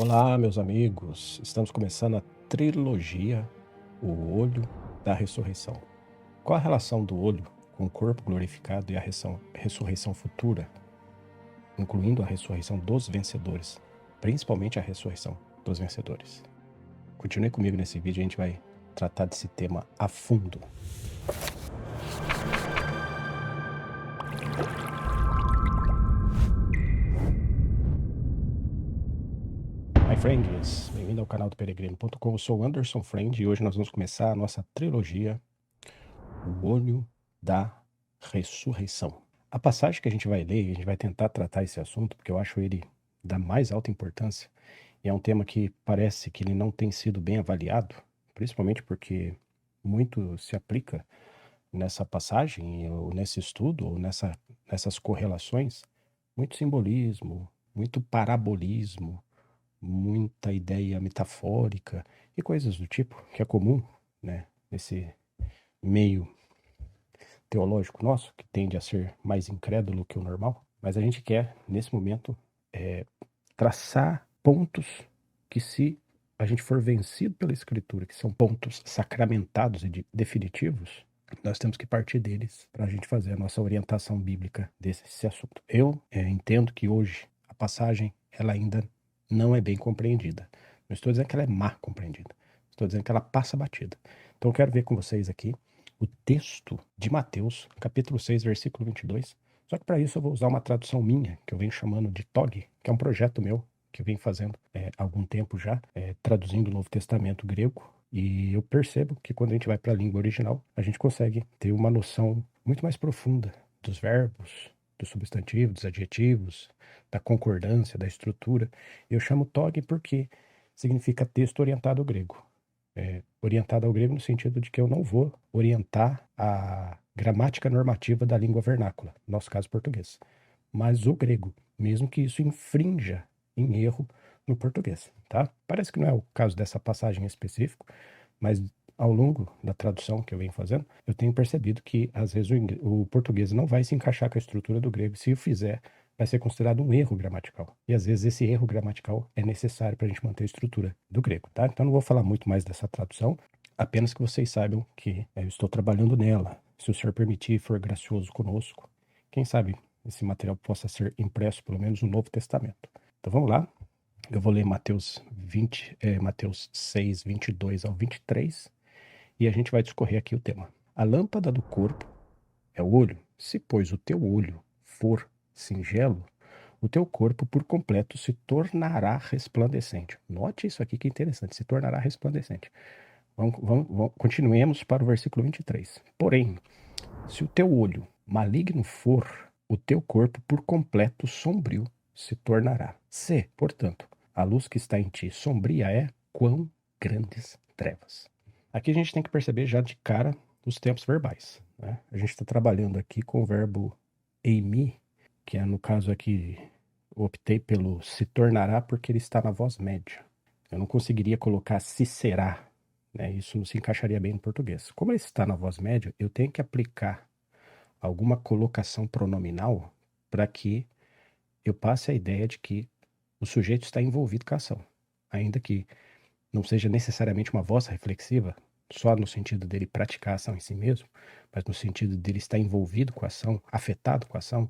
Olá, meus amigos. Estamos começando a trilogia O Olho da Ressurreição. Qual a relação do olho com o corpo glorificado e a ressurreição futura, incluindo a ressurreição dos vencedores, principalmente a ressurreição dos vencedores? Continue comigo nesse vídeo, a gente vai tratar desse tema a fundo. My friends, bem-vindo ao canal do Peregrino.com. Eu sou o Anderson Friend e hoje nós vamos começar a nossa trilogia O Olho da Ressurreição. A passagem que a gente vai ler, a gente vai tentar tratar esse assunto, porque eu acho ele da mais alta importância, e é um tema que parece que ele não tem sido bem avaliado, principalmente porque muito se aplica nessa passagem, ou nesse estudo, ou nessas correlações, muito simbolismo, muito parabolismo, muita ideia metafórica e coisas do tipo, que é comum, né, nesse meio teológico nosso, que tende a ser mais incrédulo que o normal, mas a gente quer, nesse momento, traçar pontos que, se a gente for vencido pela Escritura, que são pontos sacramentados e definitivos, nós temos que partir deles para a gente fazer a nossa orientação bíblica desse assunto. Eu entendo que hoje a passagem ela ainda não é bem compreendida. Não estou dizendo que ela é má compreendida. Estou dizendo que ela passa batida. Então eu quero ver com vocês aqui o texto de Mateus, capítulo 6, versículo 22. Só que para isso eu vou usar uma tradução minha, que eu venho chamando de TOG, que é um projeto meu, que eu venho fazendo há algum tempo já, traduzindo o Novo Testamento grego. E eu percebo que quando a gente vai para a língua original, a gente consegue ter uma noção muito mais profunda dos verbos, dos substantivos, dos adjetivos, da concordância, da estrutura. Eu chamo TOG porque significa texto orientado ao grego. Orientado ao grego no sentido de que eu não vou orientar a gramática normativa da língua vernácula, no nosso caso português, mas o grego, mesmo que isso infrinja em erro no português, tá? Parece que não é o caso dessa passagem em específico, mas ao longo da tradução que eu venho fazendo, eu tenho percebido que às vezes o português não vai se encaixar com a estrutura do grego. Se o fizer, vai ser considerado um erro gramatical. E às vezes esse erro gramatical é necessário para a gente manter a estrutura do grego, tá? Então não vou falar muito mais dessa tradução, apenas que vocês saibam que eu estou trabalhando nela. Se o Senhor permitir e for gracioso conosco, quem sabe esse material possa ser impresso pelo menos no Novo Testamento. Então vamos lá. Eu vou ler Mateus 6, 22 ao 23, e a gente vai discorrer aqui o tema. A lâmpada do corpo é o olho. Se, pois, o teu olho for singelo, o teu corpo por completo se tornará resplandecente. Note isso aqui que é interessante, se tornará resplandecente. Continuemos para o versículo 23. Porém, se o teu olho maligno for, o teu corpo por completo sombrio se tornará. Se, portanto, a luz que está em ti sombria é, quão grandes trevas. Aqui a gente tem que perceber já de cara os tempos verbais, né? A gente está trabalhando aqui com o verbo eimi, que é, no caso aqui, eu optei pelo se tornará porque ele está na voz média. Eu não conseguiria colocar se será, né? Isso não se encaixaria bem no português. Como ele está na voz média, eu tenho que aplicar alguma colocação pronominal para que eu passe a ideia de que o sujeito está envolvido com a ação, ainda que não seja necessariamente uma voz reflexiva, só no sentido dele praticar a ação em si mesmo, mas no sentido dele estar envolvido com a ação, afetado com a ação,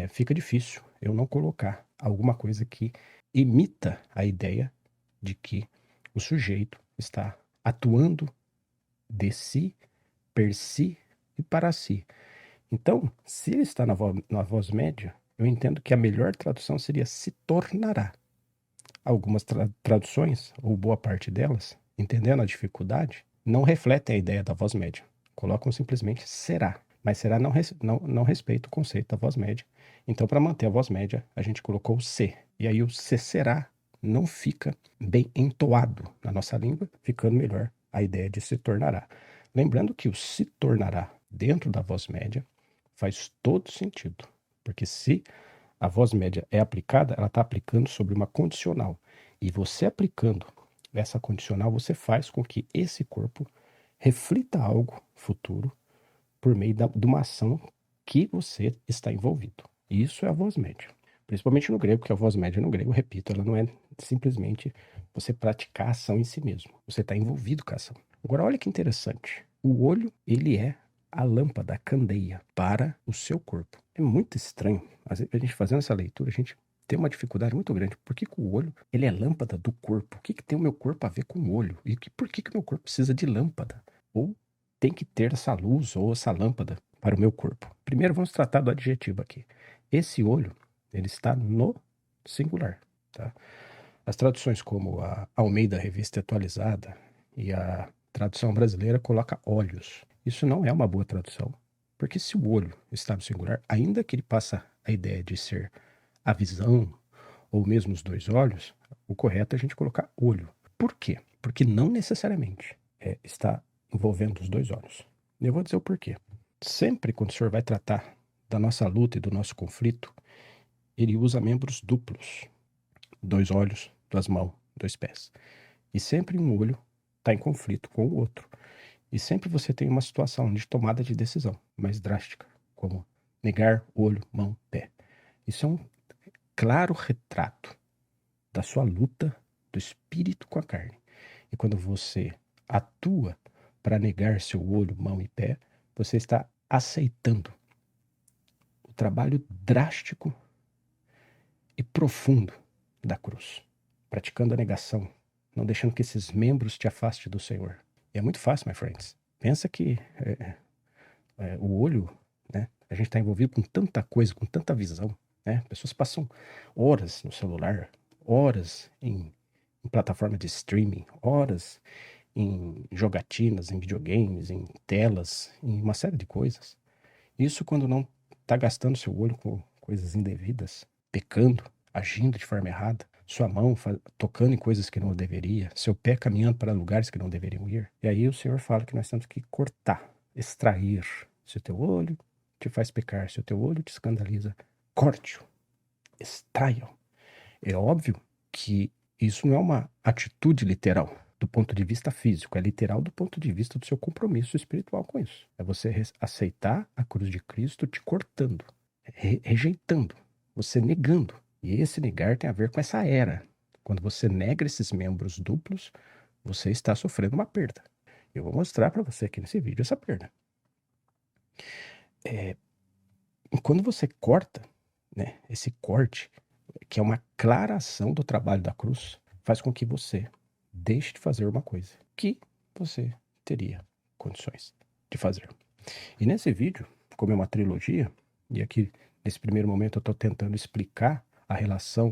fica difícil eu não colocar alguma coisa que imita a ideia de que o sujeito está atuando de si, per si e para si. Então, se ele está na voz média, eu entendo que a melhor tradução seria se tornará. Algumas traduções, ou boa parte delas, entendendo a dificuldade, não refletem a ideia da voz média. Colocam simplesmente será. Mas será não respeita o conceito da voz média. Então, para manter a voz média, a gente colocou o se. E aí o se será não fica bem entoado na nossa língua, ficando melhor a ideia de se tornará. Lembrando que o se tornará dentro da voz média faz todo sentido. Porque se a voz média é aplicada, ela está aplicando sobre uma condicional. E você aplicando essa condicional, você faz com que esse corpo reflita algo futuro por meio de uma ação que você está envolvido. Isso é a voz média. Principalmente no grego, porque a voz média no grego, repito, ela não é simplesmente você praticar a ação em si mesmo. Você está envolvido com a ação. Agora, olha que interessante. O olho, ele é a lâmpada, a candeia para o seu corpo. É muito estranho. Às vezes, a gente fazendo essa leitura, a gente tem uma dificuldade muito grande. Por que que o olho, ele é lâmpada do corpo? O que que tem o meu corpo a ver com o olho? E por que que o meu corpo precisa de lâmpada? Ou tem que ter essa luz ou essa lâmpada para o meu corpo? Primeiro, vamos tratar do adjetivo aqui. Esse olho, ele está no singular, tá? As traduções como a Almeida Revista Atualizada e a tradução brasileira coloca olhos. Isso não é uma boa tradução, porque se o olho está no singular, ainda que ele passe a ideia de ser a visão ou mesmo os dois olhos, o correto é a gente colocar olho. Por quê? Porque não necessariamente está envolvendo os dois olhos. Eu vou dizer o porquê. Sempre quando o senhor vai tratar da nossa luta e do nosso conflito, ele usa membros duplos. 2 olhos, 2 mãos, 2 pés. E sempre um olho está em conflito com o outro. E sempre você tem uma situação de tomada de decisão mais drástica, como negar olho, mão, pé. Isso é um claro retrato da sua luta do espírito com a carne. E quando você atua para negar seu olho, mão e pé, você está aceitando o trabalho drástico e profundo da cruz, praticando a negação, não deixando que esses membros te afastem do Senhor. E é muito fácil, my friends. Pensa que o olho, né? A gente está envolvido com tanta coisa, com tanta visão, né? Pessoas passam horas no celular, horas em plataforma de streaming, horas em jogatinas, em videogames, em telas, em uma série de coisas. Isso quando não está gastando seu olho com coisas indevidas, pecando, agindo de forma errada, sua mão tocando em coisas que não deveria, seu pé caminhando para lugares que não deveriam ir. E aí o Senhor fala que nós temos que cortar, extrair. Se o teu olho te faz pecar, se o teu olho te escandaliza, corte-o, extraia-o. É óbvio que isso não é uma atitude literal do ponto de vista físico, é literal do ponto de vista do seu compromisso espiritual com isso. É você aceitar a cruz de Cristo te cortando, rejeitando, você negando. E esse negar tem a ver com essa era. Quando você nega esses membros duplos, você está sofrendo uma perda. Eu vou mostrar para você aqui nesse vídeo essa perda. Quando você corta, né, esse corte, que é uma clara ação do trabalho da cruz, faz com que você deixe de fazer uma coisa que você teria condições de fazer. E nesse vídeo, como é uma trilogia, e aqui nesse primeiro momento eu estou tentando explicar a relação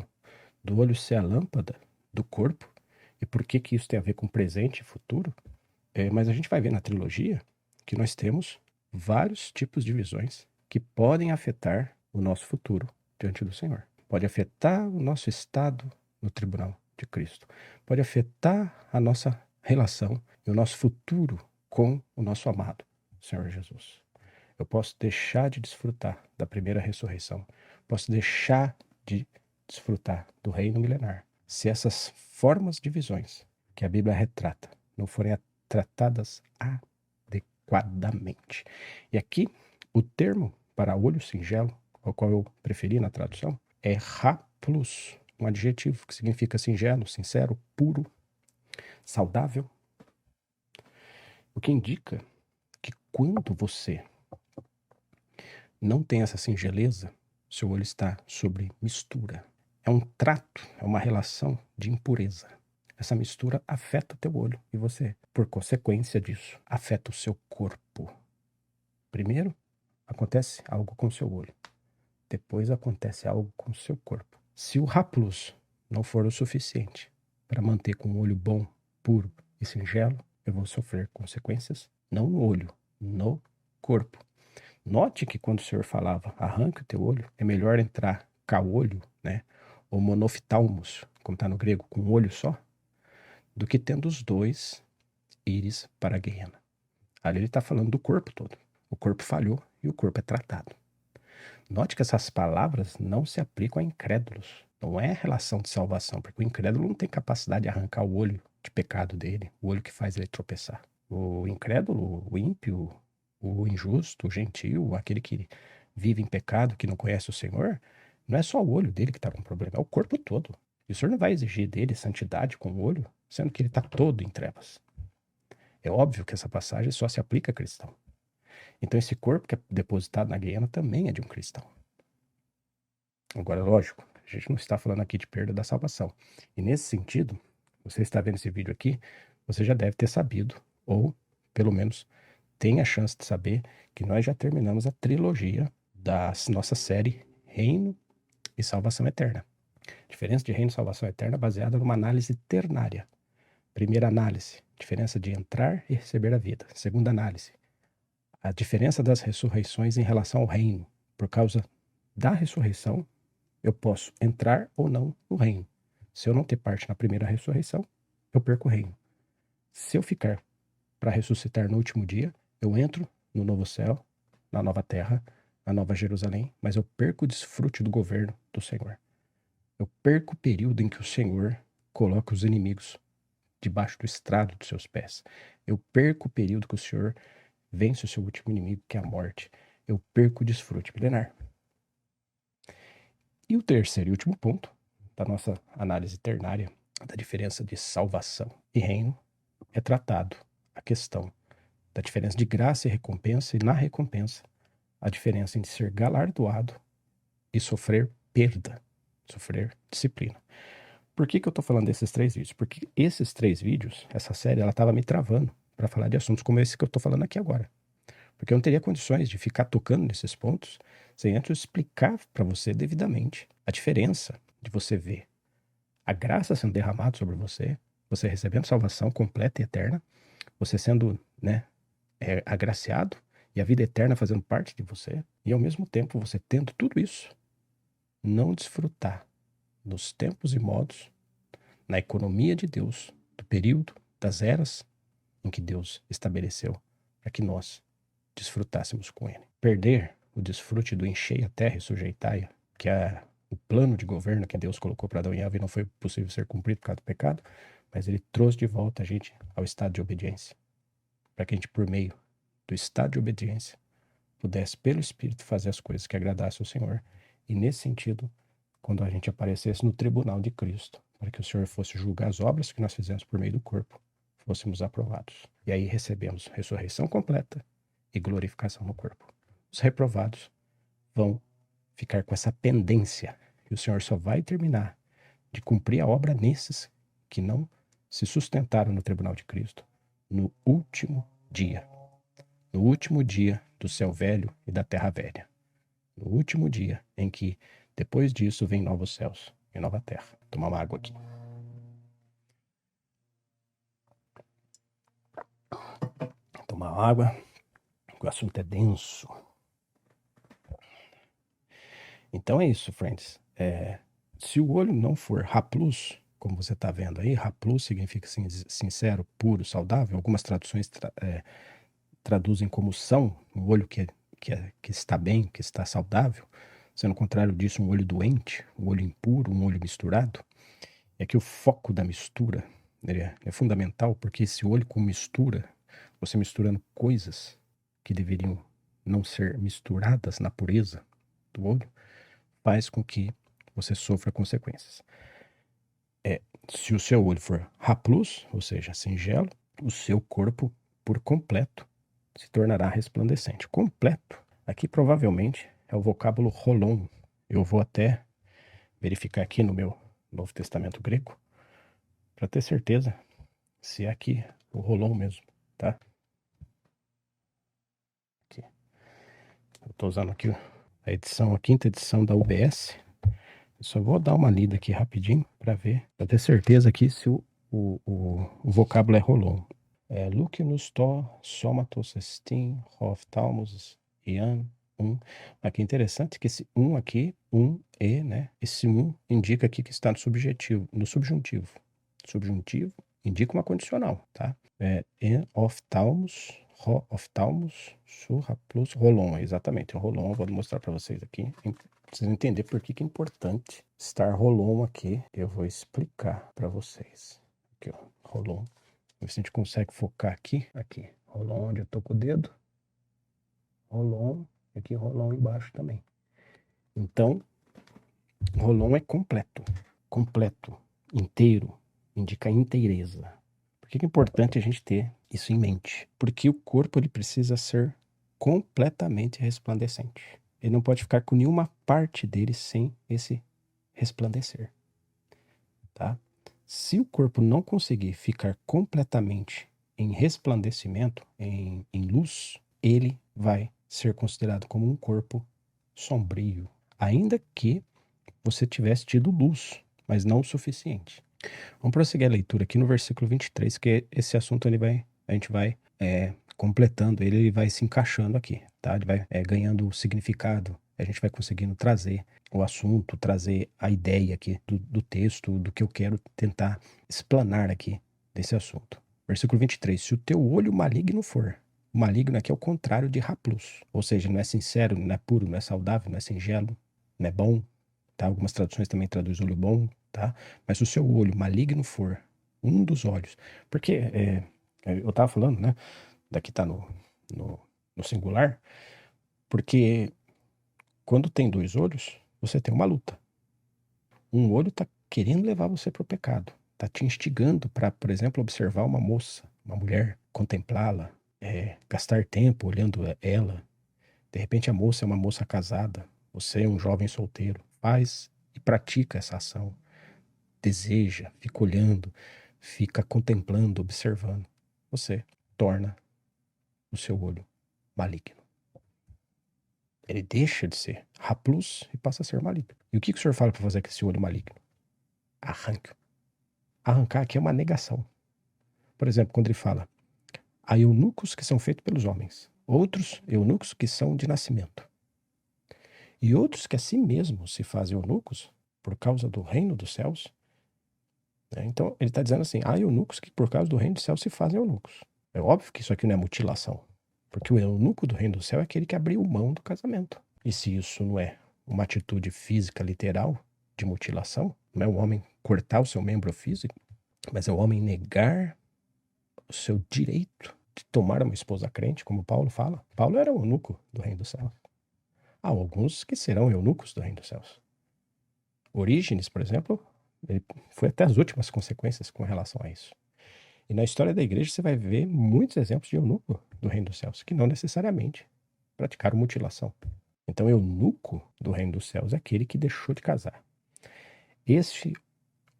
do olho ser a lâmpada do corpo e por que que isso tem a ver com presente e futuro, mas a gente vai ver na trilogia que nós temos vários tipos de visões que podem afetar o nosso futuro diante do Senhor. Pode afetar o nosso estado no tribunal de Cristo. Pode afetar a nossa relação e o nosso futuro com o nosso amado Senhor Jesus. Eu posso deixar de desfrutar da primeira ressurreição. Posso deixar de desfrutar do reino milenar. Se essas formas de visões que a Bíblia retrata não forem tratadas adequadamente. E aqui, o termo para olho singelo, ao qual eu preferi na tradução, é raplus, um adjetivo que significa singelo, sincero, puro, saudável. O que indica que quando você não tem essa singeleza, seu olho está sobre mistura. É um trato, é uma relação de impureza. Essa mistura afeta o teu olho e você, por consequência disso, afeta o seu corpo. Primeiro, acontece algo com o seu olho. Depois acontece algo com o seu corpo. Se o raplus não for o suficiente para manter com um olho bom, puro e singelo, eu vou sofrer consequências não no olho, no corpo. Note que quando o Senhor falava, arranca o teu olho, é melhor entrar caolho, né? Ou monoftalmos, como está no grego, com um olho só, do que tendo os dois íris para a guiena. Ali ele está falando do corpo todo. O corpo falhou e o corpo é tratado. Note que essas palavras não se aplicam a incrédulos. Não é relação de salvação, porque o incrédulo não tem capacidade de arrancar o olho de pecado dele, o olho que faz ele tropeçar. O incrédulo, o ímpio, o injusto, o gentio, aquele que vive em pecado, que não conhece o Senhor, não é só o olho dele que está com problema, é o corpo todo. E o Senhor não vai exigir dele santidade com o olho, sendo que ele está todo em trevas. É óbvio que essa passagem só se aplica a cristão. Então esse corpo que é depositado na guiena também é de um cristão. Agora, lógico, a gente não está falando aqui de perda da salvação. E nesse sentido, você está vendo esse vídeo aqui, você já deve ter sabido, ou pelo menos tem a chance de saber, que nós já terminamos a trilogia da nossa série Reino e Salvação Eterna. A diferença de reino e salvação eterna é baseada numa análise ternária. Primeira análise, diferença de entrar e receber a vida. Segunda análise, a diferença das ressurreições em relação ao reino. Por causa da ressurreição, eu posso entrar ou não no reino. Se eu não ter parte na primeira ressurreição, eu perco o reino. Se eu ficar para ressuscitar no último dia, eu entro no novo céu, na nova terra, na nova Jerusalém, mas eu perco o desfrute do governo do Senhor. Eu perco o período em que o Senhor coloca os inimigos debaixo do estrado dos seus pés. Eu perco o período que o Senhor vence o seu último inimigo, que é a morte. Eu perco o desfrute milenar. E o terceiro e último ponto da nossa análise ternária da diferença de salvação e reino é tratado a questão da diferença de graça e recompensa, e na recompensa a diferença entre ser galardoado e sofrer perda, sofrer disciplina. Por que eu estou falando desses 3 vídeos? Porque esses 3 vídeos, essa série, ela estava me travando para falar de assuntos como esse que eu estou falando aqui agora. Porque eu não teria condições de ficar tocando nesses pontos sem antes explicar para você devidamente a diferença de você ver a graça sendo derramada sobre você, você recebendo salvação completa e eterna, você sendo, agraciado e a vida eterna fazendo parte de você, e ao mesmo tempo você tendo tudo isso, não desfrutar dos tempos e modos, na economia de Deus, do período, das eras em que Deus estabeleceu para que nós desfrutássemos com Ele. Perder o desfrute do enchei a terra e sujeitai-a, que é o plano de governo que Deus colocou para Adão e Eva e não foi possível ser cumprido por causa do pecado, mas Ele trouxe de volta a gente ao estado de obediência, para que a gente, por meio do estado de obediência, pudesse, pelo Espírito, fazer as coisas que agradassem ao Senhor. E nesse sentido, quando a gente aparecesse no tribunal de Cristo, para que o Senhor fosse julgar as obras que nós fizemos por meio do corpo, fôssemos aprovados. E aí recebemos ressurreição completa e glorificação no corpo. Os reprovados vão ficar com essa pendência, e o Senhor só vai terminar de cumprir a obra nesses que não se sustentaram no tribunal de Cristo no último dia. No último dia do céu velho e da terra velha. No último dia em que, depois disso, vem novos céus e nova terra. Vou tomar uma água aqui. Vou tomar água. O assunto é denso. Então é isso, friends. Se o olho não for Raplus, como você está vendo aí, Raplus significa sincero, puro, saudável. Algumas traduções traduzem como são, um olho que está bem, que está saudável. Sendo contrário disso, um olho doente, um olho impuro, um olho misturado. É que o foco da mistura é fundamental, porque esse olho com mistura, você misturando coisas que deveriam não ser misturadas na pureza do olho, faz com que você sofra consequências. Se o seu olho for raplus, ou seja, singelo, o seu corpo por completo se tornará resplandecente. Completo, aqui provavelmente é o vocábulo rolon. Eu vou até verificar aqui no meu Novo Testamento grego, para ter certeza se é aqui o rolon mesmo, tá? Aqui. Eu estou usando aqui a quinta edição da UBS. Eu só vou dar uma lida aqui rapidinho para ver, para ter certeza aqui se o vocábulo é rolon. Luke nos to, somatos estin, hoftalmos, ian, Aqui é interessante que esse aqui, né? Esse indica aqui que está no subjuntivo. Subjuntivo indica uma condicional, tá? En oftalmos, surra plus rolon. Exatamente, o rolon eu vou mostrar para vocês aqui. Pra vocês entenderem por que é importante estar rolon aqui. Eu vou explicar para vocês. Aqui, ó, rolon. Ver se a gente consegue focar aqui. Aqui, rolon onde eu tô com o dedo. Rolon, aqui rolon embaixo também. Então, rolon é completo. completo, inteiro, indica inteireza. Por que é importante a gente ter isso em mente? Porque o corpo ele precisa ser completamente resplandecente. Ele não pode ficar com nenhuma parte dele sem esse resplandecer, tá? Se o corpo não conseguir ficar completamente em resplandecimento, em luz, ele vai ser considerado como um corpo sombrio, ainda que você tivesse tido luz, mas não o suficiente. Vamos prosseguir a leitura aqui no versículo 23, que esse assunto a gente vai completando ele vai se encaixando aqui, tá? Ele vai ganhando significado, a gente vai conseguindo trazer o assunto, trazer a ideia aqui do texto, do que eu quero tentar explanar aqui desse assunto. Versículo 23, se o teu olho maligno for, o maligno aqui é o contrário de raplus, ou seja, não é sincero, não é puro, não é saudável, não é singelo, não é bom, tá? Algumas traduções também traduzem olho bom, tá? Mas se o seu olho maligno for, um dos olhos, porque eu estava falando, né? Daqui está no singular, porque quando tem dois olhos, você tem uma luta. Um olho está querendo levar você para o pecado, está te instigando para, por exemplo, observar uma moça, uma mulher, contemplá-la, gastar tempo olhando ela. De repente a moça é uma moça casada, você é um jovem solteiro, faz e pratica essa ação, deseja, fica olhando, fica contemplando, observando. Você torna o seu olho maligno. Ele deixa de ser raplus e passa a ser maligno. E o que o senhor fala para fazer com esse olho maligno? Arranque. Arrancar aqui é uma negação. Por exemplo, quando ele fala, há eunucos que são feitos pelos homens, outros eunucos que são de nascimento, e outros que a si mesmos se fazem eunucos por causa do reino dos céus. Então, ele está dizendo assim, há eunucos que por causa do reino dos céus se fazem eunucos. É óbvio que isso aqui não é mutilação, porque o eunuco do reino do céu é aquele que abriu mão do casamento. E se isso não é uma atitude física literal de mutilação, não é o homem cortar o seu membro físico, mas é o homem negar o seu direito de tomar uma esposa crente, como Paulo fala. Paulo era eunuco do reino dos céus. Há alguns que serão eunucos do reino dos céus. Orígenes, por exemplo, ele foi até as últimas consequências com relação a isso. E na história da igreja você vai ver muitos exemplos de eunuco do reino dos céus, que não necessariamente praticaram mutilação. Então, eunuco do reino dos céus é aquele que deixou de casar. Este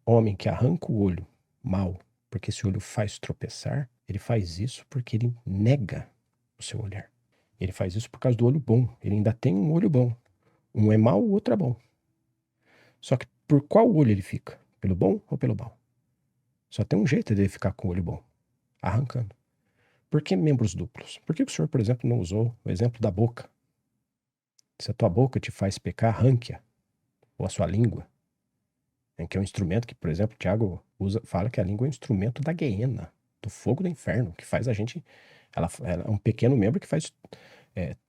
homem que arranca o olho mal, porque esse olho faz tropeçar, ele faz isso porque ele nega o seu olhar. Ele faz isso por causa do olho bom. Ele ainda tem um olho bom. Um é mau, o outro é bom. Só que por qual olho ele fica? Pelo bom ou pelo mal? Só tem um jeito de ele ficar com o olho bom, arrancando. Por que membros duplos? Por que o senhor, por exemplo, não usou o exemplo da boca? Se a tua boca te faz pecar, arranque-a. Ou a sua língua. Que é um instrumento que, por exemplo, Tiago fala que a língua é um instrumento da guiena, do fogo do inferno, que faz a gente... Ela é um pequeno membro que faz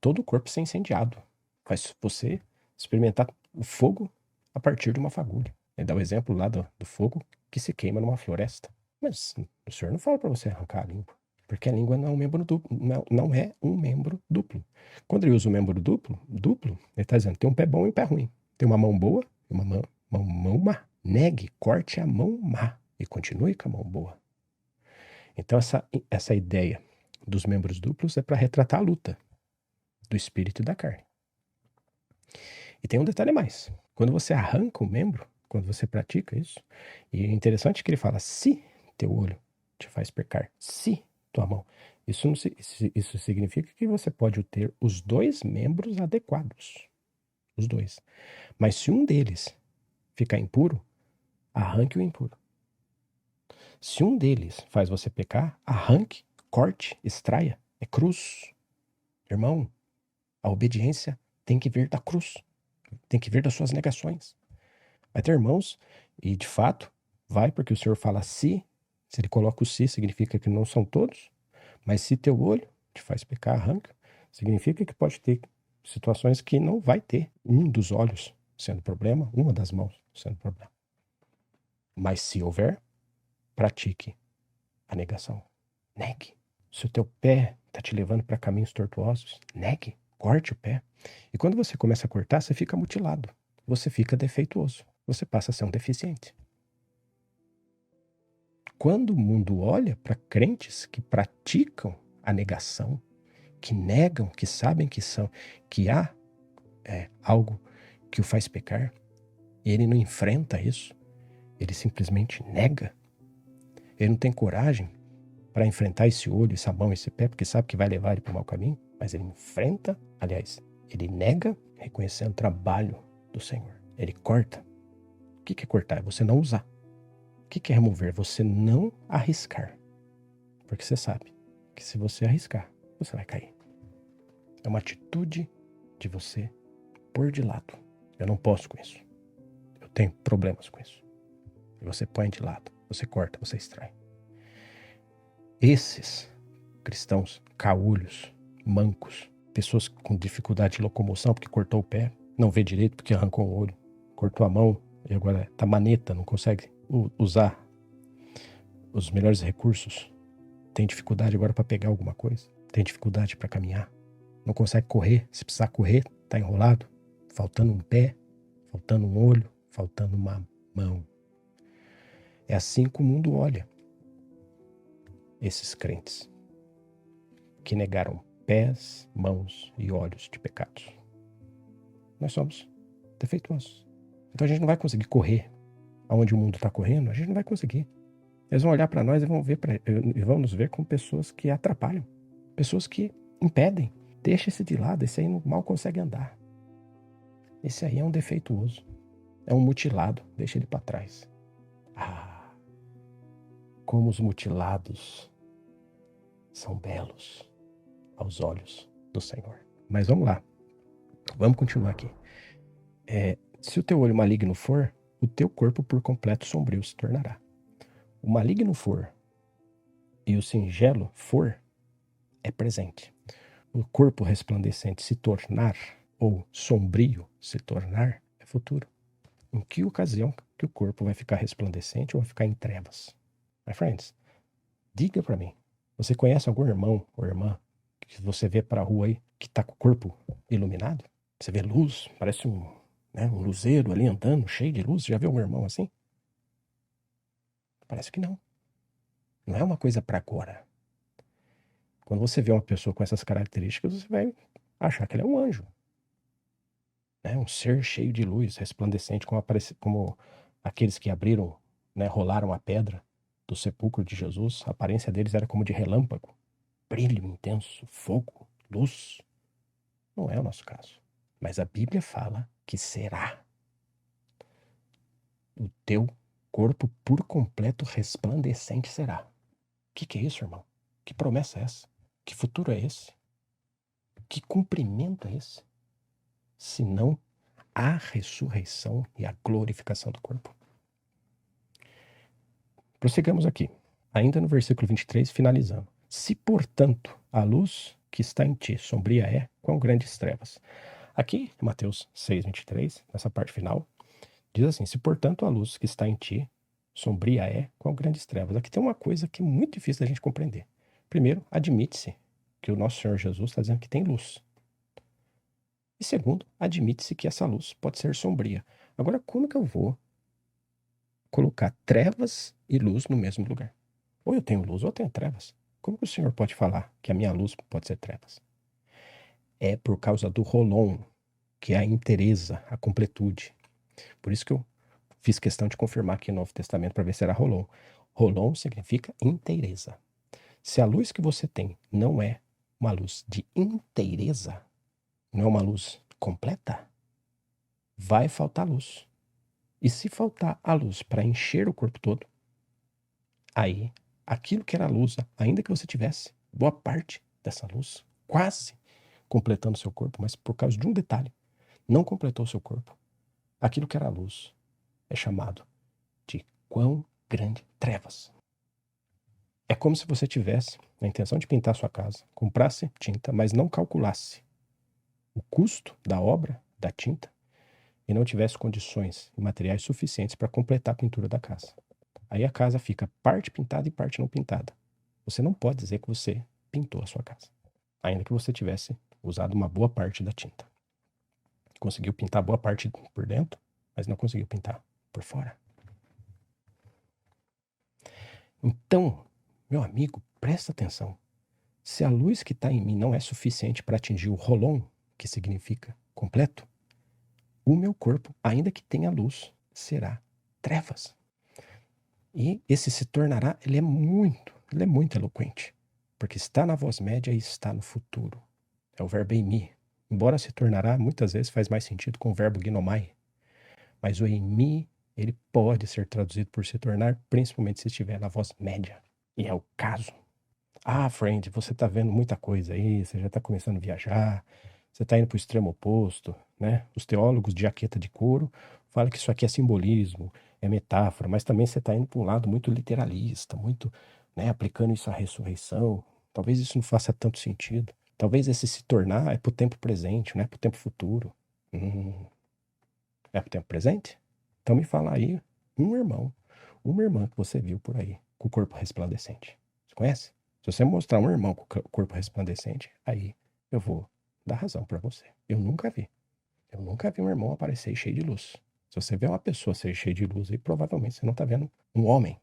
todo o corpo ser incendiado. Faz você experimentar o fogo a partir de uma fagulha. Ele dá o exemplo lá do fogo que se queima numa floresta. Mas o senhor não fala para você arrancar a língua, porque a língua não é um membro duplo. Não é um membro duplo. Quando ele usa o membro duplo, ele está dizendo, tem um pé bom e um pé ruim. Tem uma mão boa e uma mão má. Negue, corte a mão má e continue com a mão boa. Então essa ideia dos membros duplos é para retratar a luta do espírito e da carne. E tem um detalhe a mais. Quando você arranca o membro, quando você pratica isso, e é interessante que ele fala, se teu olho te faz pecar, se tua mão. Isso significa que você pode ter os dois membros adequados. Os dois. Mas se um deles ficar impuro, arranque o impuro. Se um deles faz você pecar, arranque, corte, extraia. É cruz. Irmão, a obediência tem que vir da cruz. Tem que vir das suas negações. Vai ter irmãos, e de fato, vai, porque o Senhor fala se ele coloca o se, significa que não são todos, mas se teu olho te faz pecar, arranca, significa que pode ter situações que não vai ter um dos olhos sendo problema, uma das mãos sendo problema. Mas se houver, pratique a negação. Negue. Se o teu pé está te levando para caminhos tortuosos, negue. Corte o pé. E quando você começa a cortar, você fica mutilado. Você fica defeituoso. você passa a ser um deficiente. Quando o mundo olha para crentes que praticam a negação, que negam, que sabem que há algo que o faz pecar, e ele não enfrenta isso, ele simplesmente nega. Ele não tem coragem para enfrentar esse olho, essa mão, esse pé, porque sabe que vai levar ele para o mau caminho, mas ele enfrenta, aliás, ele nega, reconhecendo o trabalho do Senhor. Ele corta. O que é cortar? É você não usar. O que é remover? Você não arriscar. Porque você sabe que se você arriscar, você vai cair. É uma atitude de você pôr de lado. Eu não posso com isso. Eu tenho problemas com isso. E você põe de lado. Você corta, você extrai. Esses cristãos caolhos, mancos, pessoas com dificuldade de locomoção porque cortou o pé, não vê direito porque arrancou o olho, cortou a mão e agora tá maneta, não consegue usar os melhores recursos, tem dificuldade agora para pegar alguma coisa, tem dificuldade para caminhar, não consegue correr, se precisar correr, tá enrolado, faltando um pé, faltando um olho, faltando uma mão. É assim que o mundo olha esses crentes que negaram pés, mãos e olhos de pecados. Nós somos defeituosos. Então a gente não vai conseguir correr aonde o mundo está correndo, a gente não vai conseguir. Eles vão olhar para nós e vão nos ver como pessoas que atrapalham, pessoas que impedem. Deixa esse de lado, esse aí mal consegue andar. Esse aí é um defeituoso, é um mutilado, deixa ele para trás. Ah, como os mutilados são belos aos olhos do Senhor. Mas vamos lá, vamos continuar aqui. Se o teu olho maligno for, o teu corpo por completo sombrio se tornará. O maligno for e o singelo for, é presente. O corpo resplandecente se tornar, ou sombrio se tornar, é futuro. Em que ocasião que o corpo vai ficar resplandecente ou vai ficar em trevas? My friends, diga para mim, você conhece algum irmão ou irmã que você vê para a rua aí que está com o corpo iluminado? Você vê luz, parece um luzeiro ali andando, cheio de luz. Já viu um irmão assim? Parece que não. Não é uma coisa para agora. Quando você vê uma pessoa com essas características, você vai achar que ele é um anjo. Um ser cheio de luz, resplandecente, como aqueles que abriram, rolaram a pedra do sepulcro de Jesus. A aparência deles era como de relâmpago, brilho intenso, fogo, luz. Não é o nosso caso. Mas a Bíblia fala que será o teu corpo por completo resplandecente será. O que é isso, irmão? Que promessa é essa? Que futuro é esse? Que cumprimento é esse? Senão a ressurreição e a glorificação do corpo. Prossigamos aqui, ainda no versículo 23, finalizando. Se, portanto, a luz que está em ti sombria é, quão grandes trevas. Aqui, em Mateus 6, 23, nessa parte final, diz assim, se, portanto, a luz que está em ti sombria é, quão grandes trevas. Aqui tem uma coisa que é muito difícil da gente compreender. Primeiro, admite-se que o nosso Senhor Jesus está dizendo que tem luz. E segundo, admite-se que essa luz pode ser sombria. Agora, como que eu vou colocar trevas e luz no mesmo lugar? Ou eu tenho luz ou eu tenho trevas. Como que o Senhor pode falar que a minha luz pode ser trevas? É por causa do rolon, que é a inteireza, a completude. Por isso que eu fiz questão de confirmar aqui no Novo Testamento para ver se era rolon. Rolon significa inteireza. Se a luz que você tem não é uma luz de inteireza, não é uma luz completa, vai faltar luz. E se faltar a luz para encher o corpo todo, aí aquilo que era luz, ainda que você tivesse boa parte dessa luz, quase completando seu corpo, mas por causa de um detalhe, não completou seu corpo, aquilo que era luz é chamado de quão grande trevas. É como se você tivesse a intenção de pintar sua casa, comprasse tinta, mas não calculasse o custo da obra, da tinta, e não tivesse condições e materiais suficientes para completar a pintura da casa. Aí a casa fica parte pintada e parte não pintada. Você não pode dizer que você pintou a sua casa, ainda que você tivesse usado uma boa parte da tinta. Conseguiu pintar boa parte por dentro, mas não conseguiu pintar por fora. Então, meu amigo, presta atenção. Se a luz que está em mim não é suficiente para atingir o rolon, que significa completo, o meu corpo, ainda que tenha luz, será trevas. E esse se tornará, ele é muito eloquente, porque está na voz média e está no futuro. É o verbo eimi. Embora se tornará, muitas vezes faz mais sentido com o verbo ginomai. Mas o eimi, ele pode ser traduzido por se tornar, principalmente se estiver na voz média. E é o caso. Ah, friend, você está vendo muita coisa aí, você já está começando a viajar, você está indo para o extremo oposto, né? Os teólogos de jaqueta de couro falam que isso aqui é simbolismo, é metáfora, mas também você está indo para um lado muito literalista, muito, né, aplicando isso à ressurreição. Talvez isso não faça tanto sentido. Talvez esse se tornar é para o tempo presente, não é para o tempo futuro. É para o tempo presente? Então me fala aí um irmão, uma irmã que você viu por aí com o corpo resplandecente. Você conhece? Se você mostrar um irmão com o corpo resplandecente, aí eu vou dar razão para você. Eu nunca vi. Eu nunca vi um irmão aparecer cheio de luz. Se você vê uma pessoa ser cheia de luz, aí provavelmente você não está vendo um homem.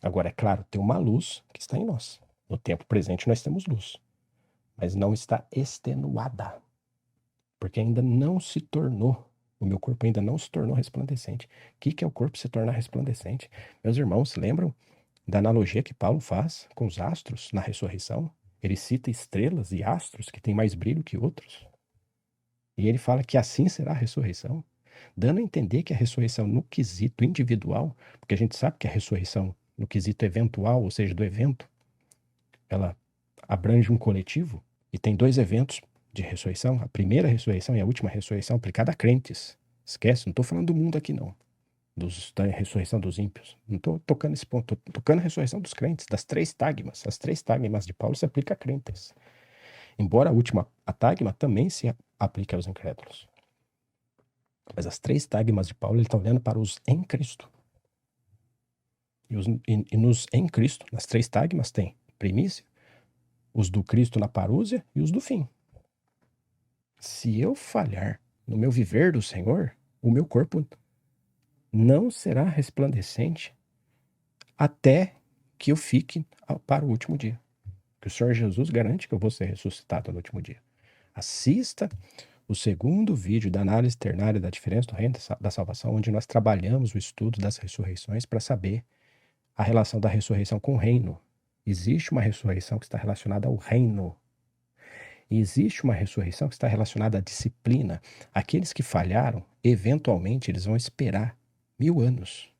Agora, é claro, tem uma luz que está em nós. No tempo presente nós temos luz, mas não está extenuada, porque ainda não se tornou, o meu corpo ainda não se tornou resplandecente. O que é o corpo se tornar resplandecente? Meus irmãos, lembram da analogia que Paulo faz com os astros na ressurreição? Ele cita estrelas e astros que têm mais brilho que outros. E ele fala que assim será a ressurreição, dando a entender que a ressurreição no quesito individual, porque a gente sabe que a ressurreição no quesito eventual, ou seja, do evento, ela abrange um coletivo e tem dois eventos de ressurreição, a primeira ressurreição e a última ressurreição aplicada a crentes. Esquece, não estou falando do mundo aqui não, da ressurreição dos ímpios. Não estou tocando esse ponto, estou tocando a ressurreição dos crentes, das três tagmas. As três tagmas de Paulo se aplicam a crentes. Embora a última, a tagma, também se aplique aos incrédulos. Mas as três tagmas de Paulo, ele está olhando para os em Cristo. E nos em Cristo, nas três tagmas, tem primícia, os do Cristo na parúzia e os do fim. Se eu falhar no meu viver do Senhor, o meu corpo não será resplandecente até que eu fique para o último dia. Que o Senhor Jesus garante que eu vou ser ressuscitado no último dia. Assista o segundo vídeo da análise ternária da diferença do reino da salvação, onde nós trabalhamos o estudo das ressurreições para saber a relação da ressurreição com o reino. Existe uma ressurreição que está relacionada ao reino. E existe uma ressurreição que está relacionada à disciplina. Aqueles que falharam, eventualmente, eles vão esperar 1000 anos.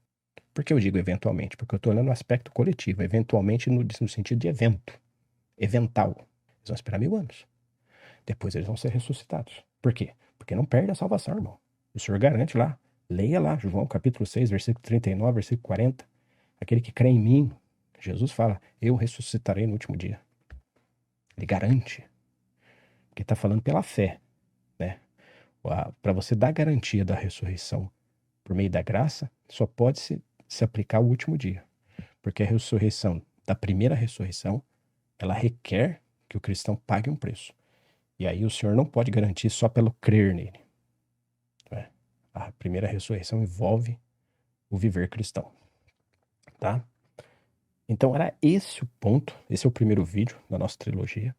Por que eu digo eventualmente? Porque eu estou olhando o aspecto coletivo, eventualmente no sentido de evento, evental. Eles vão esperar 1000 anos. Depois eles vão ser ressuscitados. Por quê? Porque não perde a salvação, irmão. O Senhor garante lá. Leia lá, João capítulo 6, versículo 39, versículo 40. Aquele que crê em mim, Jesus fala, eu ressuscitarei no último dia. Ele garante. Porque está falando pela fé, né? Para você dar garantia da ressurreição por meio da graça, só pode se aplicar ao último dia. Porque a ressurreição, da primeira ressurreição, ela requer que o cristão pague um preço. E aí o Senhor não pode garantir só pelo crer nele. Né? A primeira ressurreição envolve o viver cristão. Tá? Então era esse o ponto, esse é o primeiro vídeo da nossa trilogia.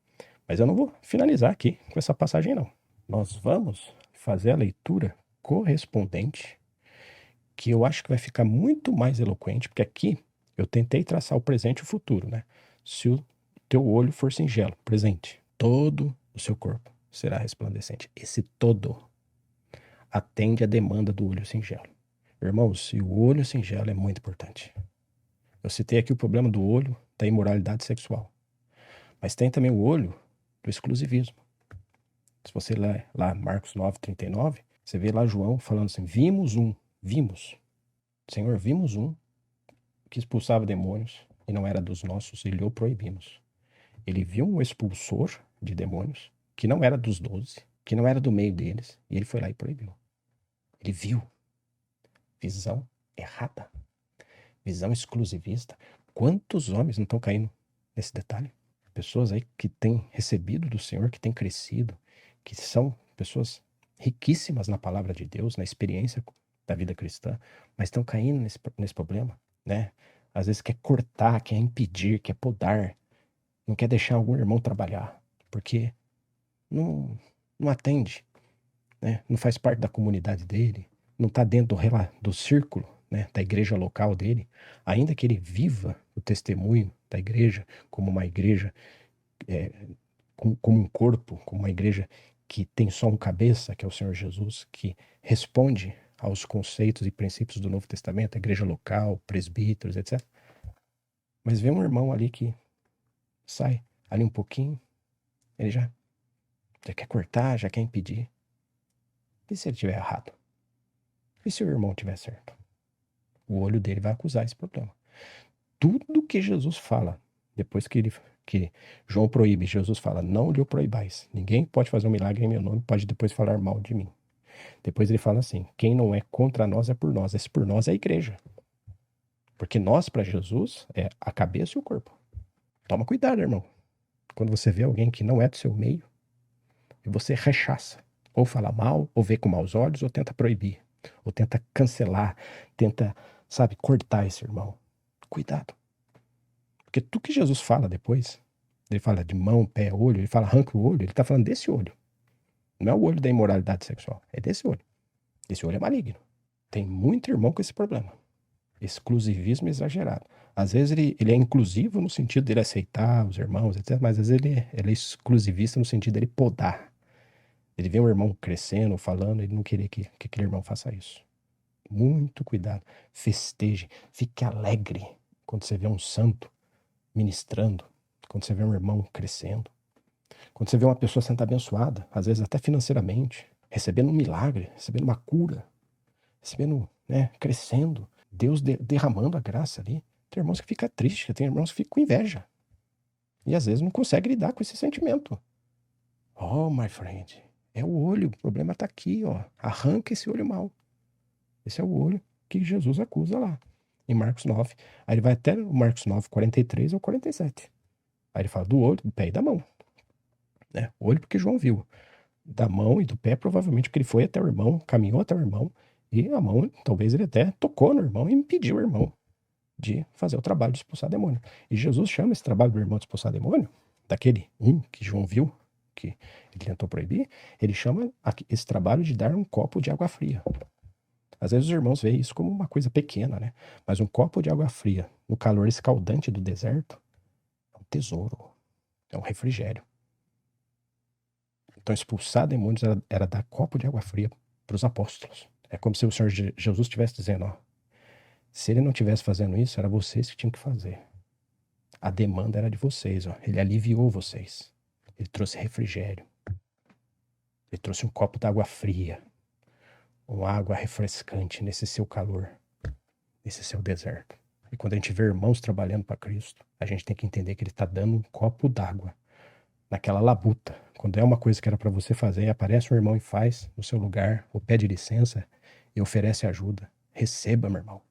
Mas eu não vou finalizar aqui com essa passagem, não. Nós vamos fazer a leitura correspondente, que eu acho que vai ficar muito mais eloquente, porque aqui eu tentei traçar o presente e o futuro, né? Se o teu olho for singelo, presente, todo o seu corpo será resplandecente. Esse todo atende à demanda do olho singelo. Irmãos, e o olho singelo é muito importante. Eu citei aqui o problema do olho da imoralidade sexual. Mas tem também o olho do exclusivismo. Se você ler lá Marcos 9:39, você vê lá João falando assim, vimos. Senhor, vimos um que expulsava demônios e não era dos nossos e lhe o proibimos. Ele viu um expulsor de demônios que não era dos 12, que não era do meio deles, e ele foi lá e proibiu. Ele viu. Visão errada. Visão exclusivista. Quantos homens não estão caindo nesse detalhe? Pessoas aí que têm recebido do Senhor, que têm crescido, que são pessoas riquíssimas na palavra de Deus, na experiência da vida cristã, mas estão caindo nesse problema, né? Às vezes quer cortar, quer impedir, quer podar, não quer deixar algum irmão trabalhar, porque não, não atende, né? Não faz parte da comunidade dele, não está dentro do círculo, né, da igreja local dele, ainda que ele viva o testemunho da igreja como uma igreja, é, como um corpo, como uma igreja que tem só um cabeça, que é o Senhor Jesus, que responde aos conceitos e princípios do Novo Testamento, a igreja local, presbíteros, etc. Mas vê um irmão ali que sai ali um pouquinho, ele já quer cortar, já quer impedir. E se ele estiver errado? E se o irmão estiver certo? O olho dele vai acusar esse problema. Tudo que Jesus fala, depois que João proíbe, Jesus fala, não lhe proibais. Ninguém pode fazer um milagre em meu nome, pode depois falar mal de mim. Depois ele fala assim, quem não é contra nós é por nós. Esse por nós é a igreja. Porque nós, para Jesus, é a cabeça e o corpo. Toma cuidado, irmão. Quando você vê alguém que não é do seu meio, e você rechaça, ou fala mal, ou vê com maus olhos, ou tenta proibir, ou tenta cancelar, tenta, sabe, cortar esse irmão. Cuidado. Porque tudo que Jesus fala depois, ele fala de mão, pé, olho, ele fala arranca o olho, ele está falando desse olho. Não é o olho da imoralidade sexual, é desse olho. Esse olho é maligno. Tem muito irmão com esse problema. Exclusivismo exagerado. Às vezes ele é inclusivo no sentido dele aceitar os irmãos, etc. Mas às vezes ele é exclusivista no sentido dele podar. Ele vê um irmão crescendo, falando, ele não queria que aquele irmão faça isso. Muito cuidado. Festeje. Fique alegre quando você vê um santo ministrando, quando você vê um irmão crescendo, quando você vê uma pessoa sendo abençoada, às vezes até financeiramente, recebendo um milagre, recebendo uma cura, recebendo, né, crescendo, Deus derramando a graça ali. Tem irmãos que ficam tristes, tem irmãos que ficam com inveja. E às vezes não consegue lidar com esse sentimento. Oh, my friend, é o olho, o problema está aqui, ó. Arranca esse olho mau. Esse é o olho que Jesus acusa lá, em Marcos 9. Aí ele vai até o Marcos 9, 43 ou 47. Aí ele fala do olho, do pé e da mão. Né? O olho porque João viu. Da mão e do pé, provavelmente porque ele foi até o irmão, caminhou até o irmão, e a mão, talvez ele até tocou no irmão e impediu o irmão de fazer o trabalho de expulsar demônio. E Jesus chama esse trabalho do irmão de expulsar demônio, daquele que João viu, que ele tentou proibir, ele chama esse trabalho de dar um copo de água fria. Às vezes os irmãos veem isso como uma coisa pequena, né? Mas um copo de água fria, no calor escaldante do deserto, é um tesouro, é um refrigério. Então expulsar demônios era dar copo de água fria para os apóstolos. É como se o Senhor Jesus estivesse dizendo, ó, se ele não estivesse fazendo isso, era vocês que tinham que fazer. A demanda era de vocês, ó. Ele aliviou vocês. Ele trouxe refrigério. Ele trouxe um copo d'água fria. Uma água refrescante nesse seu calor, nesse seu deserto. E quando a gente vê irmãos trabalhando para Cristo, a gente tem que entender que ele está dando um copo d'água naquela labuta. Quando é uma coisa que era para você fazer, aparece um irmão e faz no seu lugar, ou pede licença e oferece ajuda. Receba, meu irmão.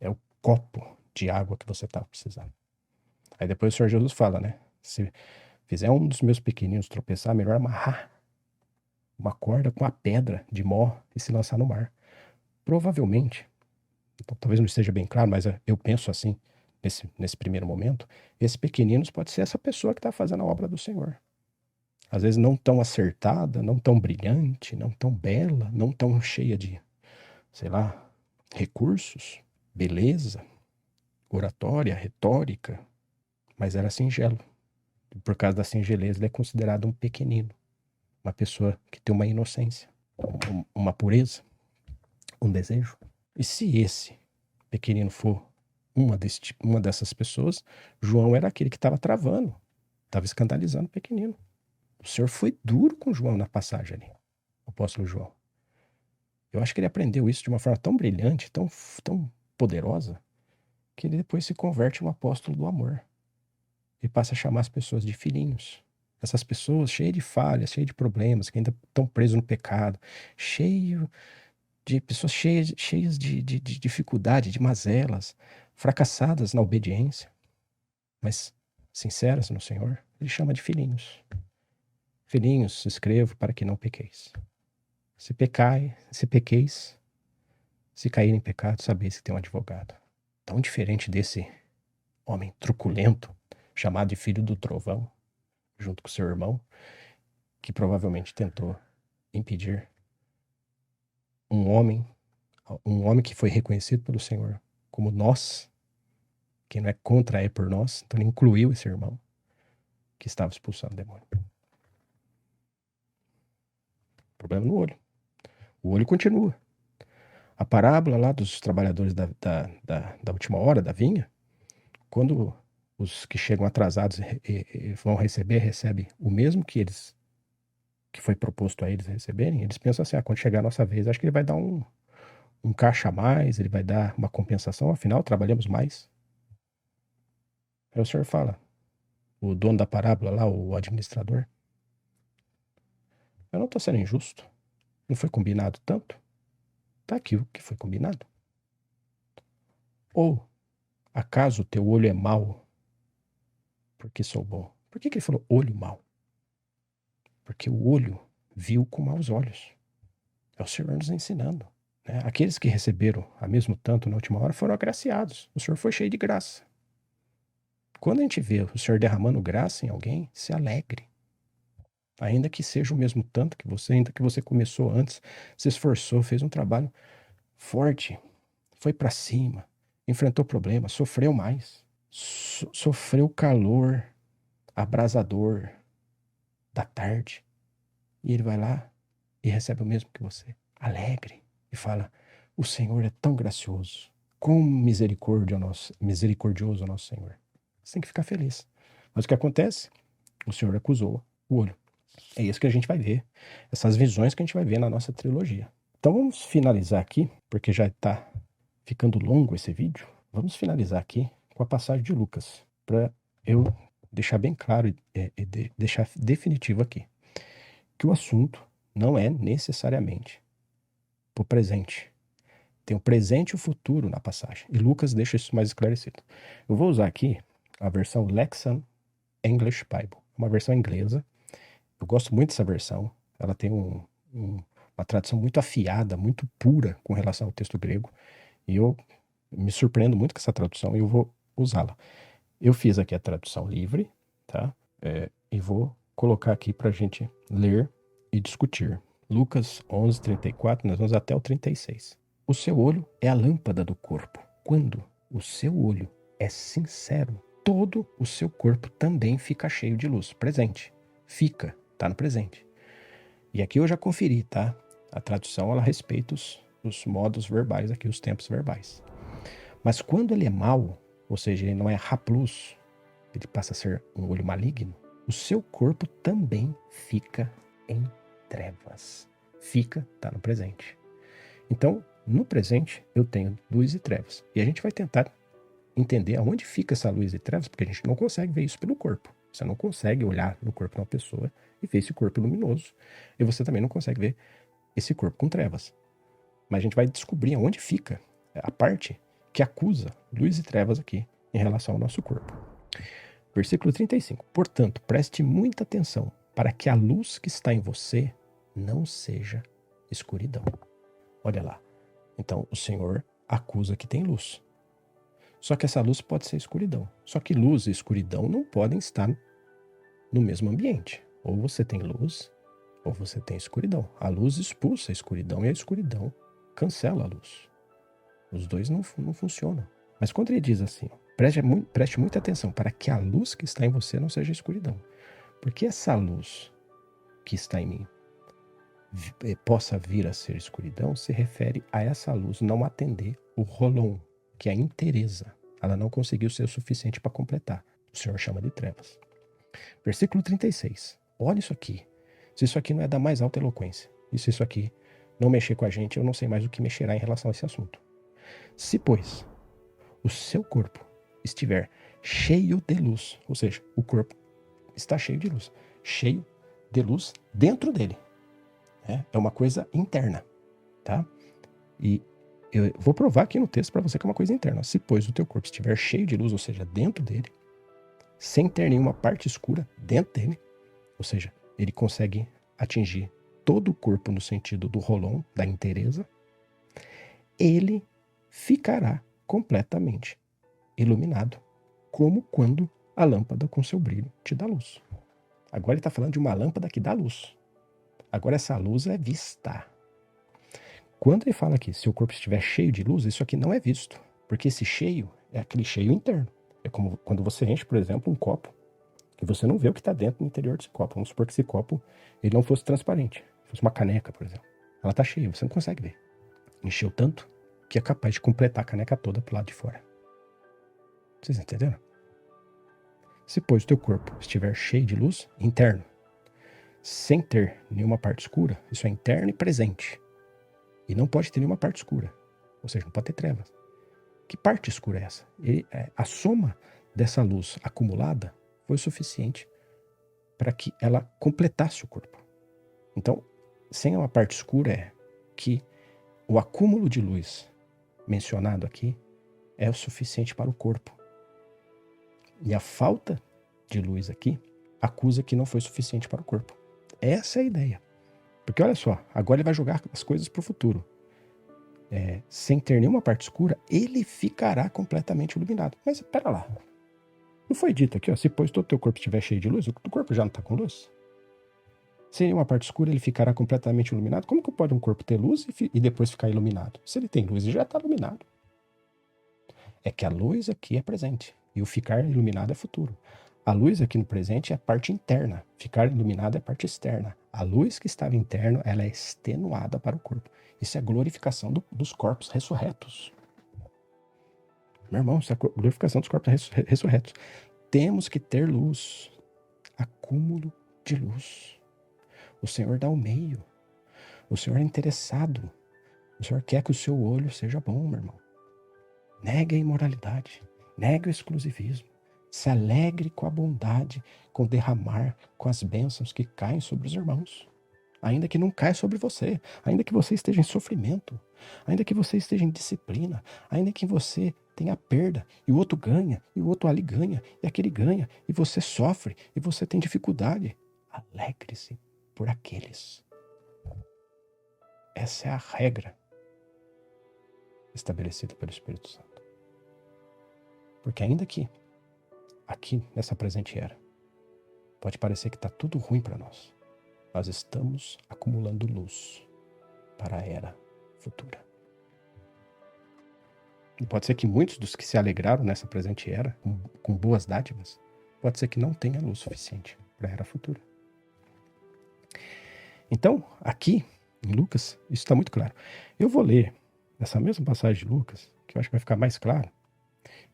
É o copo de água que você está precisando. Aí depois o Senhor Jesus fala, né? Se fizer um dos meus pequeninos tropeçar, melhor amarrar uma corda com a pedra de mó e se lançar no mar. Provavelmente, então, talvez não esteja bem claro, mas eu penso assim, nesse primeiro momento, esses pequeninos pode ser essa pessoa que está fazendo a obra do Senhor. Às vezes não tão acertada, não tão brilhante, não tão bela, não tão cheia de, sei lá, recursos, beleza, oratória, retórica, mas era singelo. E por causa da singeleza, ele é considerado um pequenino, uma pessoa que tem uma inocência, uma pureza, um desejo. E se esse pequenino for uma dessas pessoas, João era aquele que estava travando, estava escandalizando o pequenino. O Senhor foi duro com João na passagem ali, o apóstolo João. Eu acho que ele aprendeu isso de uma forma tão brilhante, tão poderosa, que ele depois se converte em um apóstolo do amor. E passa a chamar as pessoas de filhinhos. Essas pessoas cheias de falhas, cheias de problemas, que ainda estão presos no pecado, cheio de pessoas cheias de dificuldade, de mazelas, fracassadas na obediência, mas sinceras no Senhor, ele chama de filhinhos. Filhinhos, escrevo para que não pequeis. Se pequeis, Se cair em pecado, sabeis que tem um advogado. Tão diferente desse homem truculento, chamado de filho do trovão, junto com seu irmão, que provavelmente tentou impedir um homem que foi reconhecido pelo Senhor como nós, que não é contra, é por nós. Então ele incluiu esse irmão que estava expulsando o demônio. Problema no olho. O olho continua. A parábola lá dos trabalhadores da última hora, da vinha, quando os que chegam atrasados e vão recebem o mesmo que foi proposto a eles receberem, eles pensam assim, quando chegar a nossa vez, acho que ele vai dar um caixa a mais, ele vai dar uma compensação, afinal, trabalhamos mais. Aí o Senhor fala, o dono da parábola lá, o administrador, eu não estou sendo injusto, não foi combinado tanto? Está aqui o que foi combinado. Ou, acaso o teu olho é mau, porque sou bom? Por que ele falou olho mau? Porque o olho viu com maus olhos. É o Senhor nos ensinando. Né? Aqueles que receberam a mesmo tanto na última hora foram agraciados. O Senhor foi cheio de graça. Quando a gente vê o Senhor derramando graça em alguém, se alegre. Ainda que seja o mesmo tanto que você, ainda que você começou antes, se esforçou, fez um trabalho forte, foi para cima, enfrentou problemas, sofreu mais, sofreu o calor abrasador da tarde, e ele vai lá e recebe o mesmo que você, alegre, e fala, o Senhor é tão gracioso, quão misericordioso é o nosso Senhor. Você tem que ficar feliz. Mas o que acontece? O Senhor acusou o olho. É isso que a gente vai ver, essas visões que a gente vai ver na nossa trilogia. Então vamos finalizar aqui, porque já está ficando longo esse vídeo. Vamos finalizar aqui com a passagem de Lucas, para eu deixar bem claro e deixar definitivo aqui, que o assunto não é necessariamente o presente. Tem o presente e o futuro na passagem. E Lucas deixa isso mais esclarecido. Eu vou usar aqui a versão Lexham English Bible, uma versão inglesa. Eu gosto muito dessa versão. Ela tem uma tradução muito afiada, muito pura com relação ao texto grego. E eu me surpreendo muito com essa tradução e eu vou usá-la. Eu fiz aqui a tradução livre, tá? E vou colocar aqui para a gente ler e discutir. Lucas 11:34, nós vamos até o 36. O seu olho é a lâmpada do corpo. Quando o seu olho é sincero, todo o seu corpo também fica cheio de luz. Presente. Fica, tá no presente. E aqui eu já conferi, tá? A tradução, ela respeita os modos verbais aqui, os tempos verbais. Mas quando ele é mau, ou seja, ele não é raplus, ele passa a ser um olho maligno, o seu corpo também fica em trevas. Fica, tá no presente. Então, no presente, eu tenho luz e trevas. E a gente vai tentar entender aonde fica essa luz e trevas, porque a gente não consegue ver isso pelo corpo. Você não consegue olhar no corpo de uma pessoa e ver esse corpo luminoso. E você também não consegue ver esse corpo com trevas. Mas a gente vai descobrir aonde fica a parte que acusa luz e trevas aqui em relação ao nosso corpo. Versículo 35. Portanto, preste muita atenção para que a luz que está em você não seja escuridão. Olha lá. Então, o Senhor acusa que tem luz. Só que essa luz pode ser escuridão. Só que luz e escuridão não podem estar no mesmo ambiente. Ou você tem luz, ou você tem escuridão. A luz expulsa a escuridão e a escuridão cancela a luz. Os dois não funcionam. Mas quando ele diz assim, preste muita atenção para que a luz que está em você não seja escuridão. Porque essa luz que está em mim possa vir a ser escuridão, se refere a essa luz não atender o rolon, que é a inteireza. Ela não conseguiu ser o suficiente para completar. O Senhor chama de trevas. Versículo 36. Olha isso aqui. Se isso aqui não é da mais alta eloquência, e se isso aqui não mexer com a gente, eu não sei mais o que mexerá em relação a esse assunto. Se, pois, o seu corpo estiver cheio de luz, ou seja, o corpo está cheio de luz, cheio de luz dentro dele. É uma coisa interna, tá? E eu vou provar aqui no texto para você que é uma coisa interna. Se, pois, o teu corpo estiver cheio de luz, ou seja, dentro dele, sem ter nenhuma parte escura dentro dele, ou seja, ele consegue atingir todo o corpo no sentido do rolon, da inteireza, ele ficará completamente iluminado, como quando a lâmpada com seu brilho te dá luz. Agora ele está falando de uma lâmpada que dá luz. Agora essa luz é vista. Quando ele fala que se o corpo estiver cheio de luz, isso aqui não é visto, porque esse cheio é aquele cheio interno. É como quando você enche, por exemplo, um copo, que você não vê o que está dentro no interior desse copo. Vamos supor que esse copo ele não fosse transparente, fosse uma caneca, por exemplo. Ela está cheia, você não consegue ver. Encheu tanto que é capaz de completar a caneca toda pro lado de fora. Vocês entenderam? Se, pois, o teu corpo estiver cheio de luz, interno, sem ter nenhuma parte escura, isso é interno e presente. E não pode ter nenhuma parte escura. Ou seja, não pode ter trevas. Que parte escura é essa? A soma dessa luz acumulada foi suficiente para que ela completasse o corpo. Então, sem uma parte escura é que o acúmulo de luz mencionado aqui é o suficiente para o corpo. E a falta de luz aqui acusa que não foi suficiente para o corpo. Essa é a ideia. Porque olha só, agora ele vai jogar as coisas para o futuro. Sem ter nenhuma parte escura, ele ficará completamente iluminado. Mas espera lá. Não foi dito aqui, ó, se pois todo o teu corpo estiver cheio de luz, o corpo já não está com luz? Sem nenhuma parte escura, ele ficará completamente iluminado? Como que pode um corpo ter luz e depois ficar iluminado? Se ele tem luz, ele já está iluminado. É que a luz aqui é presente e o ficar iluminado é futuro. A luz aqui no presente é a parte interna. Ficar iluminado é a parte externa. A luz que estava interna, ela é extenuada para o corpo. Isso é a glorificação dos corpos ressurretos. Meu irmão, isso é a glorificação dos corpos ressurretos. Temos que ter luz. Acúmulo de luz. O Senhor dá o meio. O Senhor é interessado. O Senhor quer que o seu olho seja bom, meu irmão. Negue a imoralidade. Negue o exclusivismo. Se alegre com a bondade, com derramar, com as bênçãos que caem sobre os irmãos. Ainda que não caia sobre você, ainda que você esteja em sofrimento, ainda que você esteja em disciplina, ainda que você tenha perda, e o outro ganha, e o outro ali ganha, e aquele ganha, e você sofre, e você tem dificuldade. Alegre-se por aqueles. Essa é a regra estabelecida pelo Espírito Santo. Porque ainda que aqui nessa presente era, pode parecer que está tudo ruim para nós. Nós estamos acumulando luz para a era futura. E pode ser que muitos dos que se alegraram nessa presente era, com boas dádivas, pode ser que não tenha luz suficiente para a era futura. Então, aqui em Lucas, isso está muito claro. Eu vou ler essa mesma passagem de Lucas, que eu acho que vai ficar mais claro.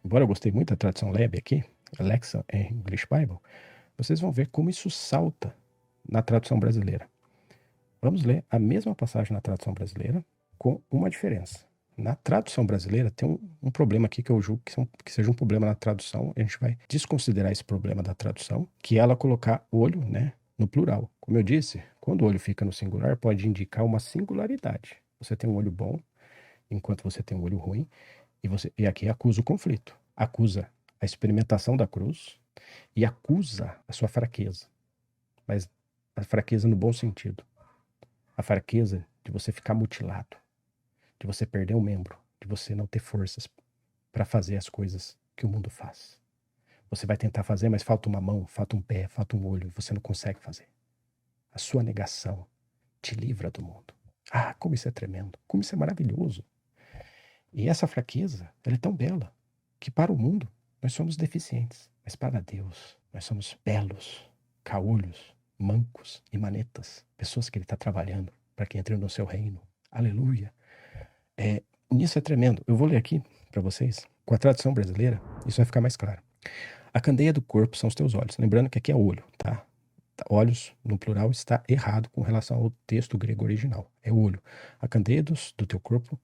Embora eu gostei muito da tradução Leb aqui, Alexa English Bible, vocês vão ver como isso salta na tradução brasileira. Vamos ler a mesma passagem na tradução brasileira com uma diferença. Na tradução brasileira tem um problema aqui que eu julgo que seja um problema na tradução. A gente vai desconsiderar esse problema da tradução, que é ela colocar olho, né, no plural. Como eu disse, quando o olho fica no singular, pode indicar uma singularidade. Você tem um olho bom, enquanto você tem um olho ruim, e aqui acusa o conflito. Acusa a experimentação da cruz e acusa a sua fraqueza. Mas a fraqueza no bom sentido. A fraqueza de você ficar mutilado, de você perder um membro, de você não ter forças para fazer as coisas que o mundo faz. Você vai tentar fazer, mas falta uma mão, falta um pé, falta um olho, você não consegue fazer. A sua negação te livra do mundo. Ah, como isso é tremendo, como isso é maravilhoso. E essa fraqueza, ela é tão bela, que para o mundo nós somos deficientes, mas para Deus nós somos belos, caolhos, mancos e manetas, pessoas que Ele está trabalhando para que entrem no seu reino. Aleluia! Nisso é tremendo. Eu vou ler aqui para vocês, com a tradução brasileira, isso vai ficar mais claro. A candeia do corpo são os teus olhos. Lembrando que aqui é olho, tá? Olhos, no plural, está errado com relação ao texto grego original. É olho. A candeia do teu corpo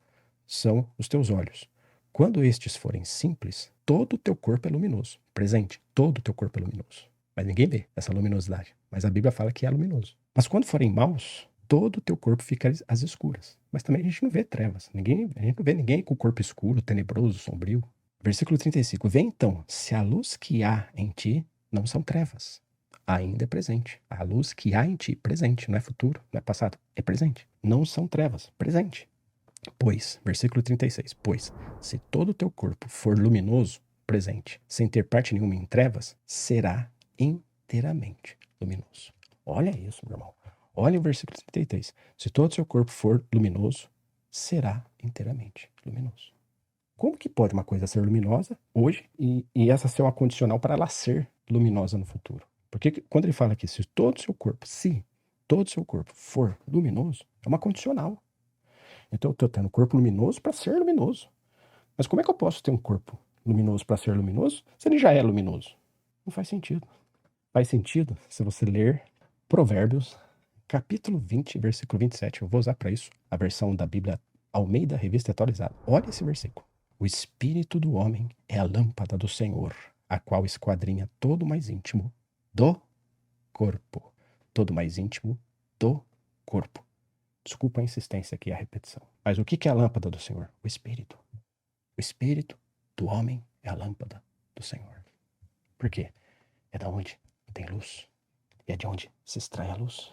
são os teus olhos. Quando estes forem simples, todo o teu corpo é luminoso. Presente, todo o teu corpo é luminoso. Mas ninguém vê essa luminosidade. Mas a Bíblia fala que é luminoso. Mas quando forem maus, todo o teu corpo fica às escuras. Mas também a gente não vê trevas. A gente não vê ninguém com o corpo escuro, tenebroso, sombrio. Versículo 35. Vê então, se a luz que há em ti não são trevas. Ainda é presente. A luz que há em ti, presente, não é futuro, não é passado, é presente. Não são trevas, presente. Pois, versículo 36, pois, se todo o teu corpo for luminoso, presente, sem ter parte nenhuma em trevas, será inteiramente luminoso. Olha isso, meu irmão. Olha o versículo 33. Se todo o seu corpo for luminoso, será inteiramente luminoso. Como que pode uma coisa ser luminosa hoje e essa ser uma condicional para ela ser luminosa no futuro? Porque quando ele fala aqui, se todo o seu corpo for luminoso, é uma condicional. Então eu estou tendo um corpo luminoso para ser luminoso. Mas como é que eu posso ter um corpo luminoso para ser luminoso se ele já é luminoso? Não faz sentido. Faz sentido se você ler Provérbios, capítulo 20, versículo 27. Eu vou usar para isso a versão da Bíblia Almeida, revista atualizada. Olha esse versículo. O espírito do homem é a lâmpada do Senhor, a qual esquadrinha todo o mais íntimo do corpo. Todo o mais íntimo do corpo. Desculpa a insistência aqui, a repetição. Mas o que é a lâmpada do Senhor? O Espírito. O Espírito do homem é a lâmpada do Senhor. Por quê? É da onde tem luz. E é de onde se extrai a luz.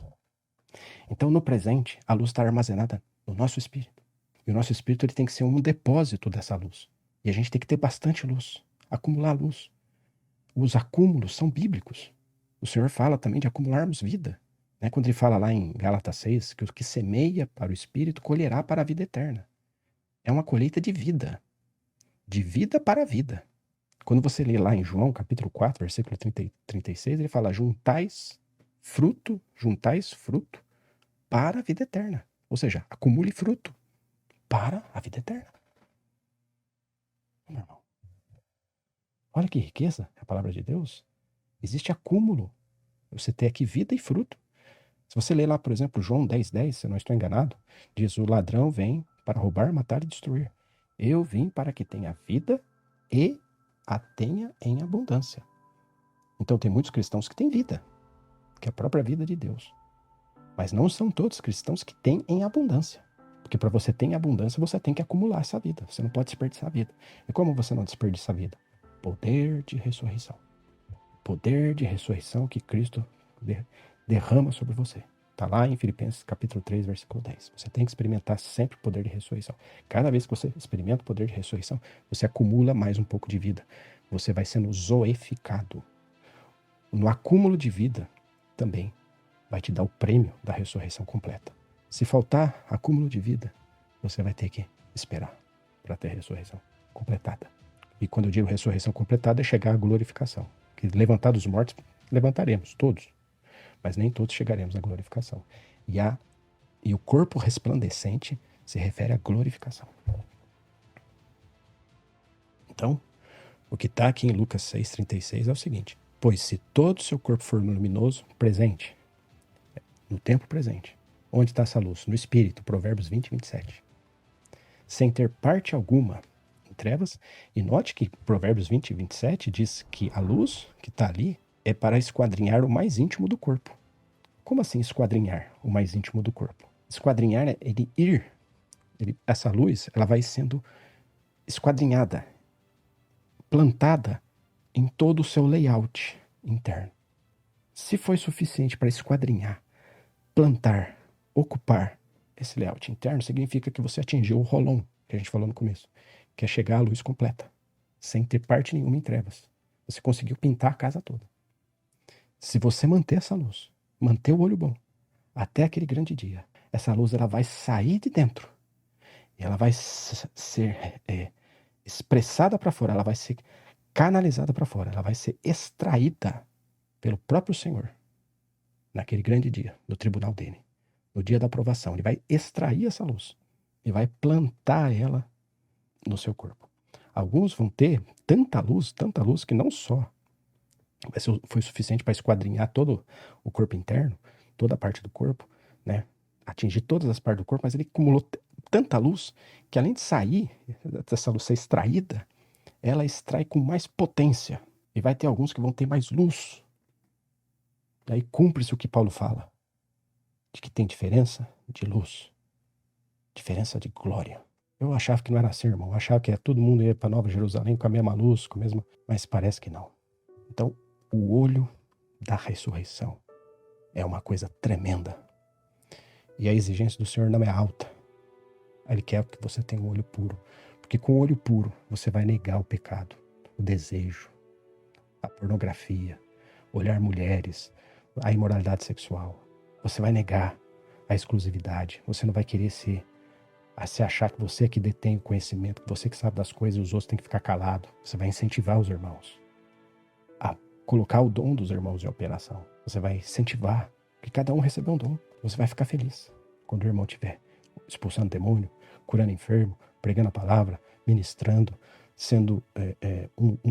Então, no presente, a luz está armazenada no nosso espírito. E o nosso espírito ele tem que ser um depósito dessa luz. E a gente tem que ter bastante luz, acumular luz. Os acúmulos são bíblicos. O Senhor fala também de acumularmos vida. Né? Quando ele fala lá em Gálatas 6, que o que semeia para o espírito colherá para a vida eterna. É uma colheita de vida para a vida. Quando você lê lá em João, capítulo 4, versículo 36, ele fala, juntais fruto para a vida eterna. Ou seja, acumule fruto para a vida eterna. Meu irmão, olha que riqueza a palavra de Deus. Existe acúmulo. Você tem aqui vida e fruto. Se você ler lá, por exemplo, João 10:10, se eu não estou enganado, diz, o ladrão vem para roubar, matar e destruir. Eu vim para que tenha vida e a tenha em abundância. Então tem muitos cristãos que têm vida, que é a própria vida de Deus. Mas não são todos cristãos que têm em abundância. Porque para você ter em abundância, você tem que acumular essa vida. Você não pode desperdiçar a vida. E como você não desperdiça a vida? Poder de ressurreição. Poder de ressurreição que Cristo derrama sobre você. Está lá em Filipenses capítulo 3, versículo 10. Você tem que experimentar sempre o poder de ressurreição. Cada vez que você experimenta o poder de ressurreição, você acumula mais um pouco de vida. Você vai sendo zoificado. No acúmulo de vida, também vai te dar o prêmio da ressurreição completa. Se faltar acúmulo de vida, você vai ter que esperar para ter a ressurreição completada. E quando eu digo ressurreição completada, é chegar à glorificação. Que levantar dos mortos, levantaremos, todos. Mas nem todos chegaremos à glorificação. E o corpo resplandecente se refere à glorificação. Então, o que está aqui em Lucas 6,36 é o seguinte. Pois se todo o seu corpo for luminoso, presente, no tempo presente, onde está essa luz? No Espírito, Provérbios 20:27. Sem ter parte alguma em trevas, e note que Provérbios 20:27 diz que a luz que está ali é para esquadrinhar o mais íntimo do corpo. Como assim esquadrinhar o mais íntimo do corpo? Esquadrinhar é ele ir. Essa luz ela vai sendo esquadrinhada, plantada em todo o seu layout interno. Se foi suficiente para esquadrinhar, plantar, ocupar esse layout interno, significa que você atingiu o rolon, que a gente falou no começo, que é chegar à luz completa, sem ter parte nenhuma em trevas. Você conseguiu pintar a casa toda. Se você manter essa luz, manter o olho bom, até aquele grande dia, essa luz ela vai sair de dentro e ela vai ser expressada para fora, ela vai ser canalizada para fora, ela vai ser extraída pelo próprio Senhor naquele grande dia, no tribunal dele, no dia da aprovação. Ele vai extrair essa luz e vai plantar ela no seu corpo. Alguns vão ter tanta luz que não só foi suficiente para esquadrinhar todo o corpo interno, toda a parte do corpo, né? Atingir todas as partes do corpo, mas ele acumulou tanta luz que além de sair, dessa luz ser extraída, ela extrai com mais potência. E vai ter alguns que vão ter mais luz. E aí cumpre-se o que Paulo fala, de que tem diferença de luz, diferença de glória. Eu achava que não era assim, irmão. Eu achava que todo mundo ia para Nova Jerusalém com a mesma luz, com a mesma... Mas parece que não. Então, o olho da ressurreição é uma coisa tremenda. E a exigência do Senhor não é alta. Ele quer que você tenha um olho puro. Porque com o olho puro, você vai negar o pecado, o desejo, a pornografia, olhar mulheres, a imoralidade sexual. Você vai negar a exclusividade. Você não vai querer se achar que você que detém o conhecimento, que você que sabe das coisas e os outros têm que ficar calado. Você vai incentivar os irmãos a colocar o dom dos irmãos em operação. Você vai incentivar que cada um receba um dom. Você vai ficar feliz quando o irmão estiver expulsando demônio, curando enfermo, pregando a palavra, ministrando, sendo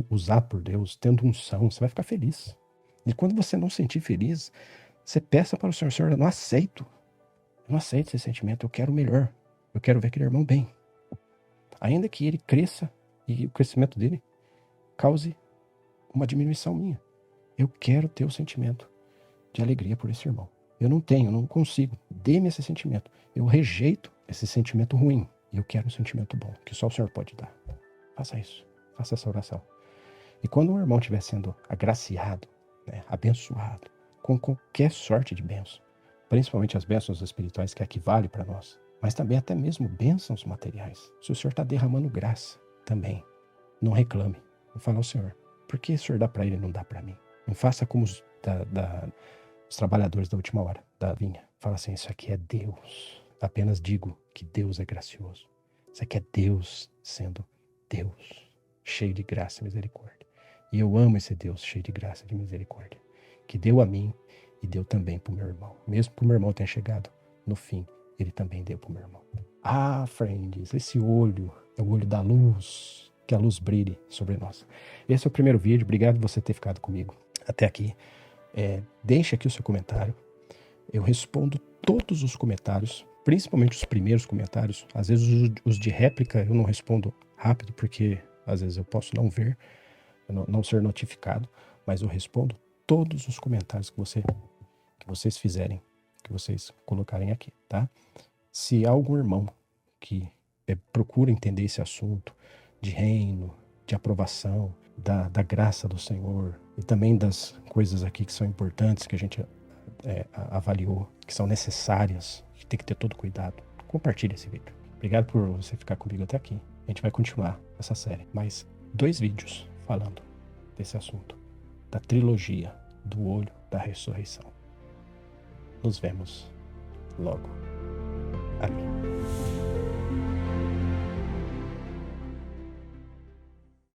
usado por Deus, tendo unção. Você vai ficar feliz. E quando você não se sentir feliz, você peça para o Senhor: Senhor, eu não aceito esse sentimento, eu quero o melhor. Eu quero ver aquele irmão bem. Ainda que ele cresça e o crescimento dele cause uma diminuição minha. Eu quero ter o sentimento de alegria por esse irmão. Eu não consigo. Dê-me esse sentimento. Eu rejeito esse sentimento ruim. E eu quero um sentimento bom, que só o Senhor pode dar. Faça isso. Faça essa oração. E quando um irmão estiver sendo agraciado, né, abençoado, com qualquer sorte de bênção, principalmente as bênçãos espirituais que equivalem para nós, mas também até mesmo bênçãos materiais. Se o Senhor está derramando graça também, não reclame. Não fala ao Senhor: por que o Senhor dá para ele e não dá para mim? Não faça como os trabalhadores da última hora, da vinha. Fala assim: isso aqui é Deus. Apenas digo que Deus é gracioso. Isso aqui é Deus sendo Deus, cheio de graça e misericórdia. E eu amo esse Deus cheio de graça e de misericórdia, que deu a mim e deu também para o meu irmão. Mesmo que o meu irmão tenha chegado no fim, ele também deu para o meu irmão. Friends, esse olho é o olho da luz, que a luz brilhe sobre nós. Esse é o primeiro vídeo. Obrigado por você ter ficado comigo até aqui. Deixe aqui o seu comentário. Eu respondo todos os comentários, principalmente os primeiros comentários. Às vezes os de réplica eu não respondo rápido, porque às vezes eu posso não ver, não ser notificado, mas eu respondo todos os comentários que vocês fizerem, que vocês colocarem aqui, tá? Se há algum irmão que procura entender esse assunto de reino, de aprovação, da graça do Senhor e também das coisas aqui que são importantes, que a gente avaliou, que são necessárias, que tem que ter todo cuidado, compartilhe esse vídeo. Obrigado por você ficar comigo até aqui. A gente vai continuar essa série, mais 2 vídeos falando desse assunto, da trilogia do olho da ressurreição. Nos vemos logo. Amém.